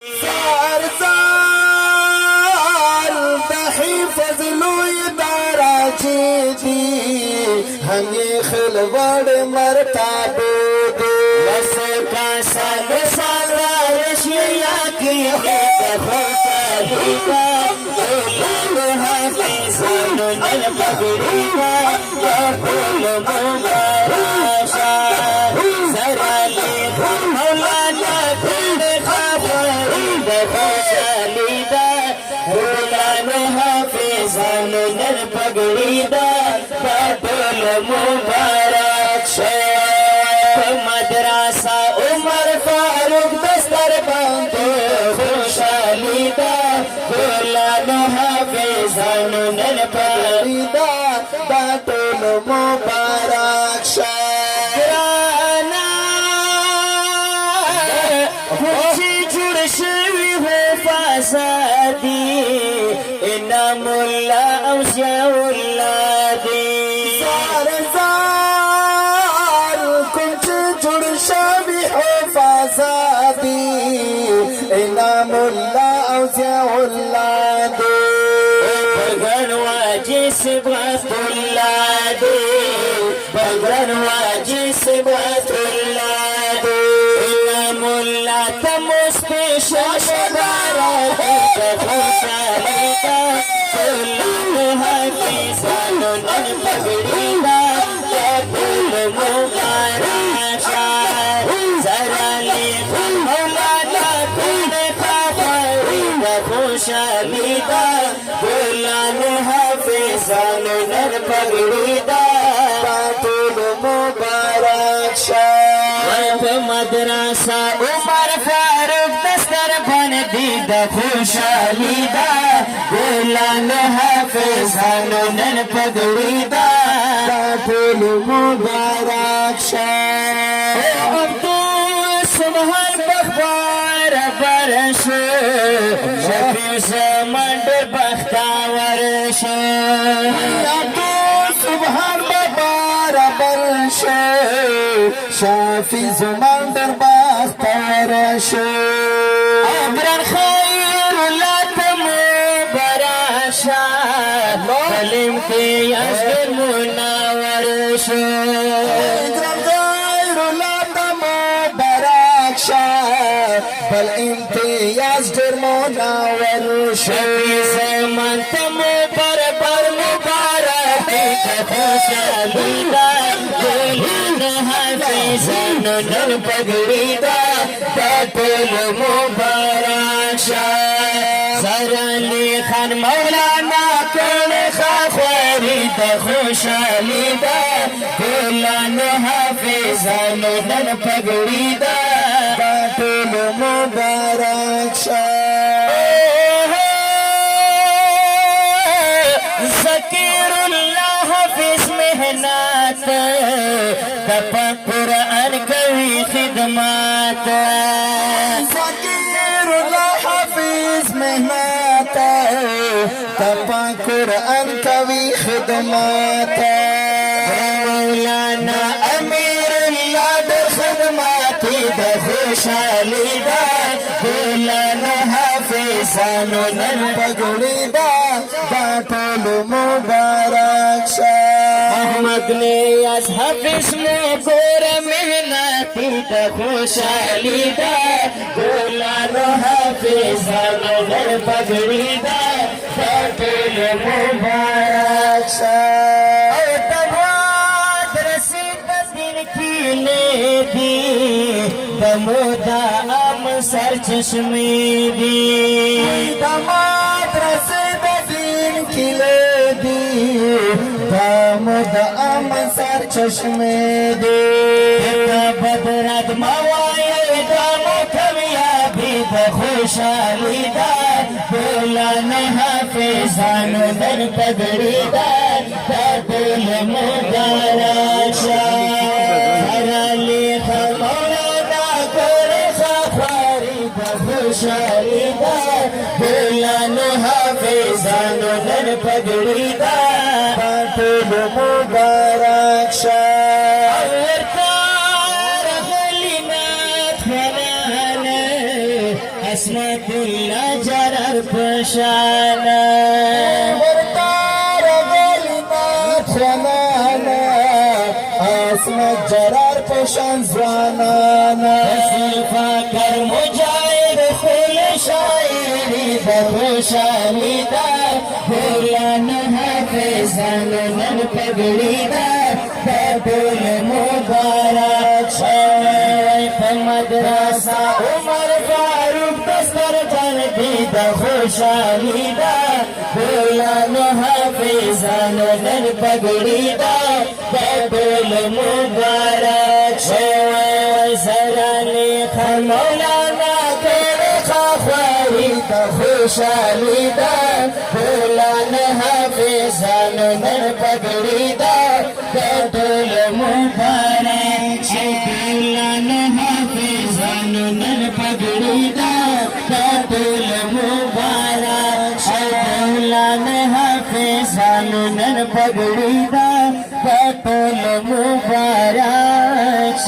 زار زار دحي فضلو دراجي دي هنگي خلوڑ مرتابو دي لسکا سال سال رشیا کی خود خوشالیگا دولان حافظان نل پگڑیگا یقول مبارشا زرالی مولانا کل خبرید خوشالیگا دولان حافظان نل پگڑیگا دول مبارشا مدرسہ عمر فاروق دستر باندھو خوشحالی دا دولان حافظان نل پگڑیدا دا ټول مبارک شه گرانا خوشی جڑ شوی ہو فاسادی انام اللہ اوزیاء اللہ دی زار زار کوم چې جوړ شوي حفاظادي انعام الله او ضیاء الله دی بغن واجی صبغت اللہ دی بغن واجی صبغت اللہ دی انعام اللہ تمسپیشن مبارک خوشحالی کا کلان حافظان نل پگڑیدا یقول مبارشا زرالی مولانا کل خبرید خوشحالیدا کلان حافظان نل پگڑیدا دا ټول مبارک شه مدرسہ عمر فاروق دستر بندی دا خوشحالی دا گلان حافظان نل پگڑی دا دا ټول مبارک شه عبدو سبحان بخبار برش شفیع سمندر بختاور شو تو سبحان بابا ربر شه شافی زمان در باختر شه عبران خیر لاتم براشا کلم کی اشگر مناور شو اکرام غیر الله مبارک شه بل امتیاز در منور شه شفی زمان تم بر مبارک خوشحالی دا گلان حافظان نل پگڑی دا ټول مبارک شا زرالی خان مولانا کل خاخوری دا خوشحالی دا گلان حافظان نل پگڑی دا ټول مبارک شه ذکر اللہ حافظ محنت تپا قرآن کوي خدمات فقیر الله حافظ مهنت تپا قرآن کوي خدمات مولانا امیر اللہ در خدمات دا خوشحالی دا مولانا حافظان نل پگڑی دا دا ټول مبارک شه محمد نیاز حافظ میں گور محنتی دا خوشحالی دا گولان حافظان نل پگڑی دا ټول مبارک شه او تبواد رسید دین کی لے دی دمودا ام سر چشمی دی دمات رسید دین کلی دی دامد ام سر چشمه دی بدرد موائی دامو کمیابی دا خوشحالی دا دولان حافظان در پگڑی دا دل مبارک شا حرالی خمولانا کر خفاری دا خوشحالی دا دولان حافظان در پگڑی دا ټول مبارک شه عصمتullah jarar peshana ورطار غلینا خنانا عصمت جرار پشان زوانانا فاکر مجاہد خل شاعری بخوشالی دا بولان حافظان نن پگڑی دا بول مبارک شوی پمدرسہ عمر فاروق دستر جان دی دا خوشالی دا بولان حافظان نن پگڑی دا بول مبارک شوی سرانی خان مولانا کر خواهی دا خوشالی دا بولان حافظان نن پگڑی دا بول مبارک شوی حافظان نن پگڑی دا بول مبارک شوی حافظان نن پگڑی دا بول مبارک